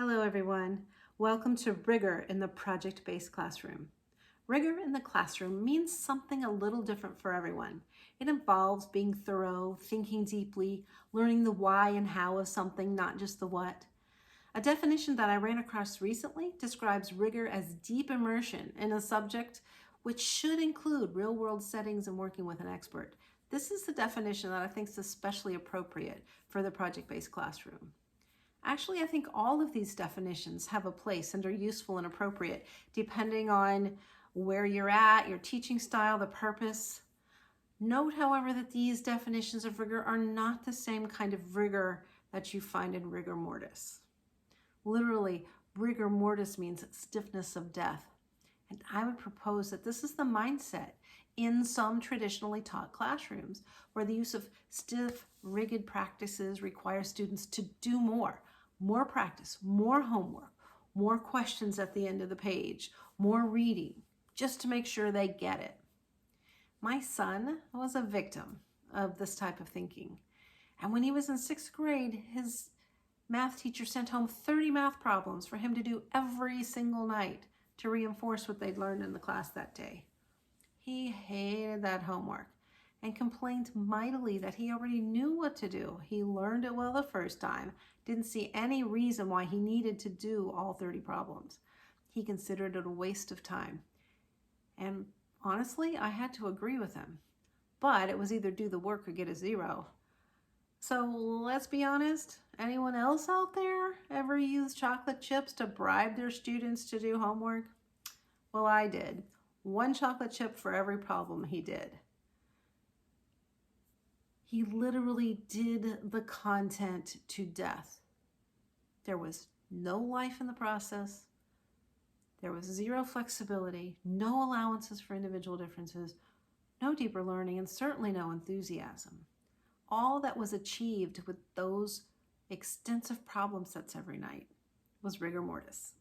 Hello everyone. Welcome to Rigor in the project-based classroom. Rigor in the classroom means something a little different for everyone. It involves being thorough, thinking deeply, learning the why and how of something, not just the what. A definition that I ran across recently describes rigor as deep immersion in a subject which should include real-world settings and working with an expert. This is the definition that I think is especially appropriate for the project-based classroom. Actually, I think all of these definitions have a place and are useful and appropriate depending on where you're at, your teaching style, the purpose. Note, however, that these definitions of rigor are not the same kind of rigor that you find in rigor mortis. Literally, rigor mortis means stiffness of death. And I would propose that this is the mindset in some traditionally taught classrooms where the use of stiff, rigid practices requires students to do more practice, more homework, more questions at the end of the page, more reading, just to make sure they get it. My son was a victim of this type of thinking. And when he was in 6th grade, his math teacher sent home 30 math problems for him to do every single night to reinforce what they'd learned in the class that day. He hated that homework and complained mightily that he already knew what to do. He learned it well the first time, didn't see any reason why he needed to do all 30 problems. He considered it a waste of time. And honestly, I had to agree with him. But it was either do the work or get a 0. So let's be honest, anyone else out there ever use chocolate chips to bribe their students to do homework? Well, I did. 1 chocolate chip for every problem he did. He literally did the content to death. There was no life in the process. There was 0 flexibility, no allowances for individual differences, no deeper learning, and certainly no enthusiasm. All that was achieved with those extensive problem sets every night was rigor mortis.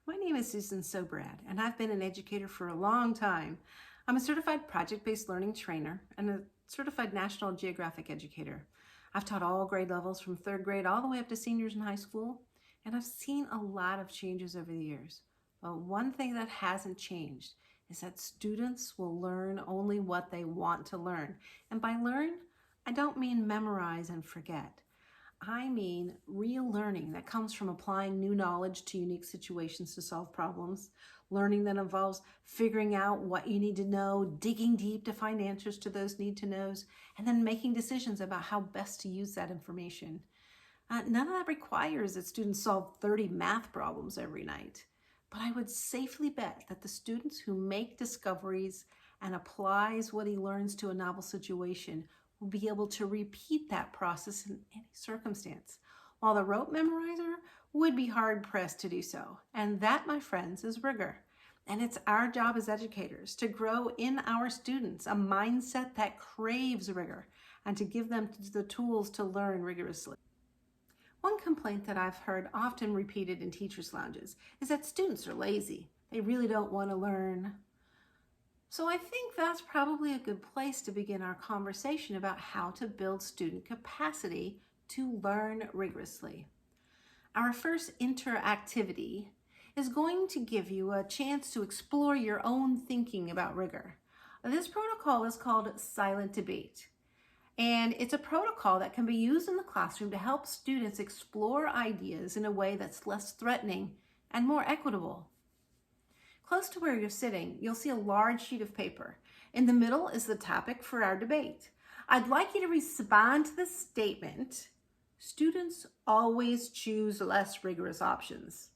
My name is Susan Sobrad, and I've been an educator for a long time. I'm a certified project-based learning trainer and a certified National Geographic educator. I've taught all grade levels from 3rd grade all the way up to seniors in high school, and I've seen a lot of changes over the years. But one thing that hasn't changed is that students will learn only what they want to learn. And by learn, I don't mean memorize and forget. I mean real learning that comes from applying new knowledge to unique situations to solve problems, learning that involves figuring out what you need to know, digging deep to find answers to those need-to-knows, and then making decisions about how best to use that information. None of that requires that students solve 30 math problems every night, but I would safely bet that the students who make discoveries and applies what he learns to a novel situation will be able to repeat that process in any circumstance, while the rote memorizer would be hard-pressed to do so. And that, my friends, is rigor. And it's our job as educators to grow in our students a mindset that craves rigor and to give them the tools to learn rigorously. One complaint that I've heard often repeated in teachers' lounges is that students are lazy. They really don't want to learn. So I think that's probably a good place to begin our conversation about how to build student capacity to learn rigorously. Our first interactivity is going to give you a chance to explore your own thinking about rigor. This protocol is called silent debate. And it's a protocol that can be used in the classroom to help students explore ideas in a way that's less threatening and more equitable. Close to where you're sitting, you'll see a large sheet of paper. In the middle is the topic for our debate. I'd like you to respond to the statement, students always choose less rigorous options.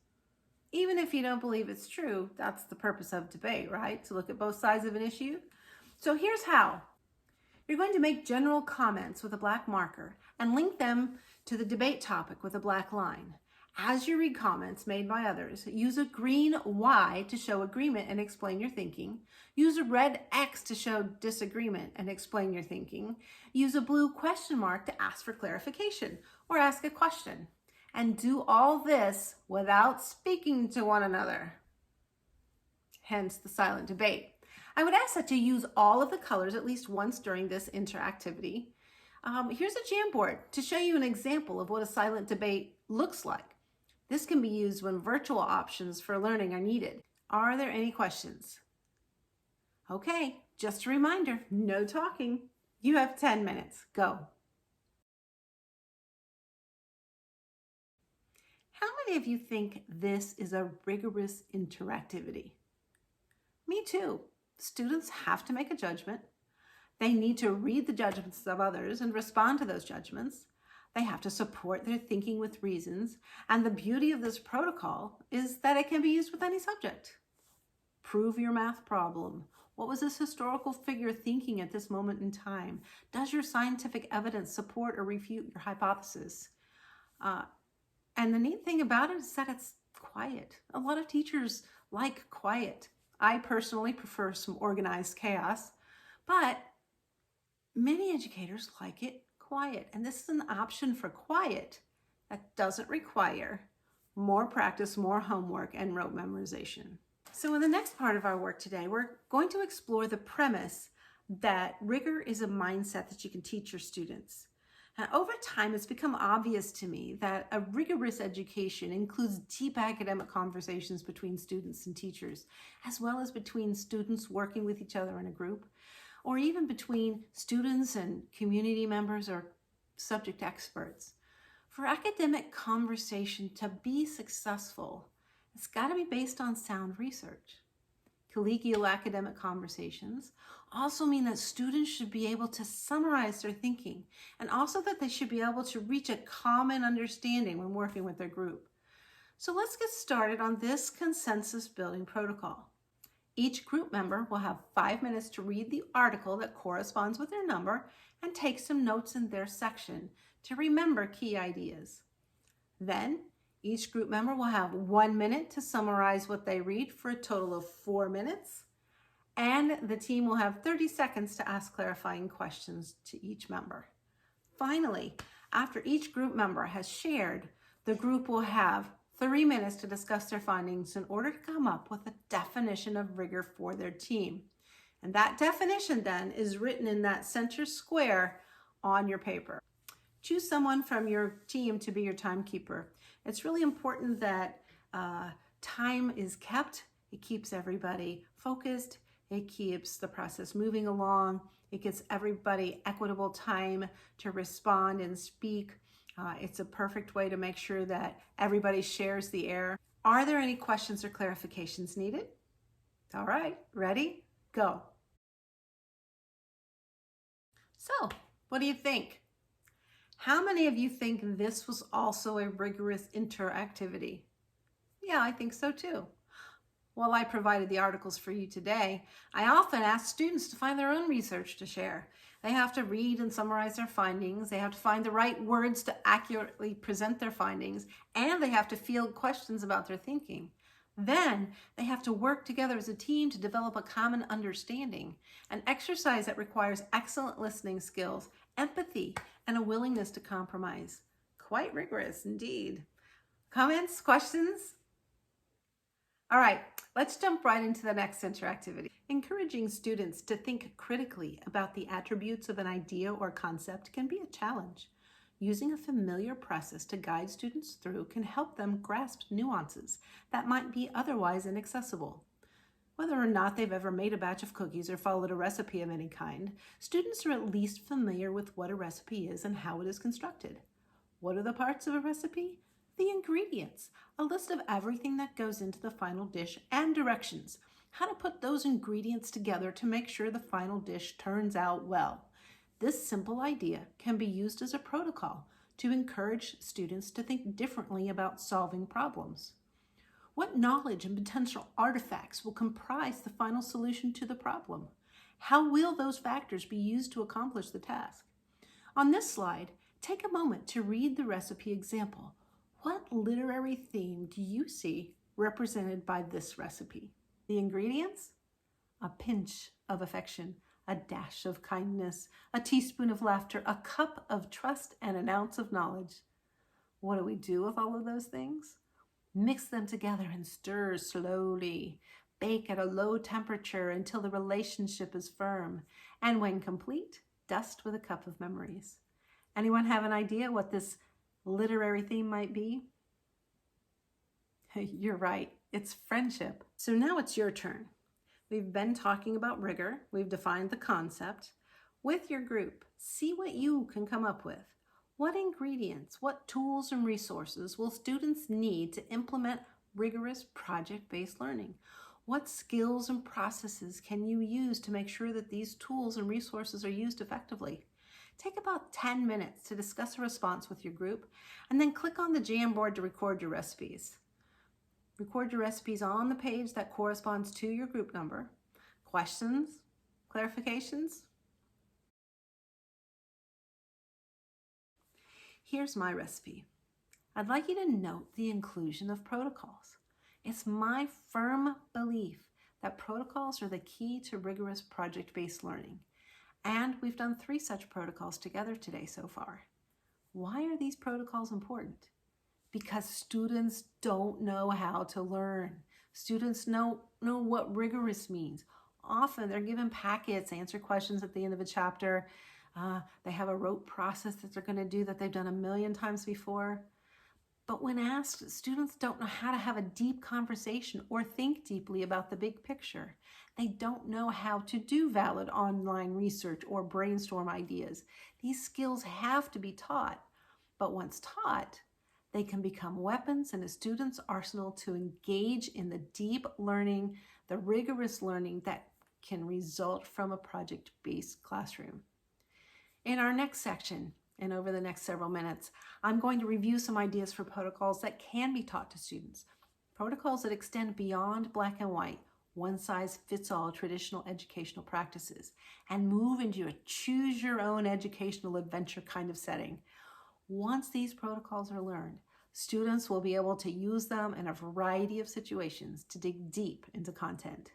Even if you don't believe it's true, that's the purpose of debate, right? To look at both sides of an issue. So here's how. You're going to make general comments with a black marker and link them to the debate topic with a black line. As you read comments made by others, use a green Y to show agreement and explain your thinking. Use a red X to show disagreement and explain your thinking. Use a blue question mark to ask for clarification or ask a question. And do all this without speaking to one another. Hence the silent debate. I would ask that you use all of the colors at least once during this interactivity. Here's a Jamboard to show you an example of what a silent debate looks like. This can be used when virtual options for learning are needed. Are there any questions? Okay, just a reminder, no talking. You have 10 minutes. Go. How many of you think this is a rigorous interactivity? Me too. Students have to make a judgment. They need to read the judgments of others and respond to those judgments. They have to support their thinking with reasons. And the beauty of this protocol is that it can be used with any subject. Prove your math problem. What was this historical figure thinking at this moment in time? Does your scientific evidence support or refute your hypothesis? And the neat thing about it is that it's quiet. A lot of teachers like quiet. I personally prefer some organized chaos, but many educators like it quiet. And this is an option for quiet that doesn't require more practice, more homework, and rote memorization. So in the next part of our work today, we're going to explore the premise that rigor is a mindset that you can teach your students. Now, over time, it's become obvious to me that a rigorous education includes deep academic conversations between students and teachers, as well as between students working with each other in a group, or even between students and community members or subject experts. For academic conversation to be successful, it's got to be based on sound research. Collegial academic conversations also mean that students should be able to summarize their thinking, and also that they should be able to reach a common understanding when working with their group. So let's get started on this consensus building protocol. Each group member will have 5 minutes to read the article that corresponds with their number and take some notes in their section to remember key ideas. Then, each group member will have 1 minute to summarize what they read for a total of 4 minutes, and the team will have 30 seconds to ask clarifying questions to each member. Finally, after each group member has shared, the group will have 3 minutes to discuss their findings in order to come up with a definition of rigor for their team. And that definition then is written in that center square on your paper. Choose someone from your team to be your timekeeper. It's really important that time is kept. It keeps everybody focused. It keeps the process moving along. It gives everybody equitable time to respond and speak. It's a perfect way to make sure that everybody shares the air. Are there any questions or clarifications needed? All right, ready? Go. So, what do you think? How many of you think this was also a rigorous interactivity? Yeah, I think so too. While I provided the articles for you today, I often ask students to find their own research to share. They have to read and summarize their findings, they have to find the right words to accurately present their findings, and they have to field questions about their thinking. Then they have to work together as a team to develop a common understanding, an exercise that requires excellent listening skills, empathy, and a willingness to compromise. Quite rigorous indeed. Comments, questions? All right, let's jump right into the next interactivity. Encouraging students to think critically about the attributes of an idea or concept can be a challenge. Using a familiar process to guide students through can help them grasp nuances that might be otherwise inaccessible. Whether or not they've ever made a batch of cookies or followed a recipe of any kind, students are at least familiar with what a recipe is and how it is constructed. What are the parts of a recipe? The ingredients, a list of everything that goes into the final dish, and directions, how to put those ingredients together to make sure the final dish turns out well. This simple idea can be used as a protocol to encourage students to think differently about solving problems. What knowledge and potential artifacts will comprise the final solution to the problem? How will those factors be used to accomplish the task? On this slide, take a moment to read the recipe example. What literary theme do you see represented by this recipe? The ingredients? A pinch of affection, a dash of kindness, a teaspoon of laughter, a cup of trust, and an ounce of knowledge. What do we do with all of those things? Mix them together and stir slowly. Bake at a low temperature until the relationship is firm. And when complete, dust with a cup of memories. Anyone have an idea what this literary theme might be? You're right, it's friendship. So now it's your turn. We've been talking about rigor. We've defined the concept. With your group, see what you can come up with. What ingredients, what tools and resources will students need to implement rigorous project-based learning? What skills and processes can you use to make sure that these tools and resources are used effectively? Take about 10 minutes to discuss a response with your group, and then click on the Jamboard to record your recipes. Record your recipes on the page that corresponds to your group number. Questions? Clarifications? Here's my recipe. I'd like you to note the inclusion of protocols. It's my firm belief that protocols are the key to rigorous project-based learning. And we've done 3 such protocols together today so far. Why are these protocols important? Because students don't know how to learn. Students know what rigorous means. Often they're given packets, answer questions at the end of a chapter. They have a rote process that they're going to do that they've done a million times before. But when asked, students don't know how to have a deep conversation or think deeply about the big picture. They don't know how to do valid online research or brainstorm ideas. These skills have to be taught, but once taught, they can become weapons in a student's arsenal to engage in the deep learning, the rigorous learning that can result from a project-based classroom. In our next section, and over the next several minutes, I'm going to review some ideas for protocols that can be taught to students. Protocols that extend beyond black and white, one-size-fits-all traditional educational practices, and move into a choose-your-own educational adventure kind of setting. Once these protocols are learned, students will be able to use them in a variety of situations to dig deep into content.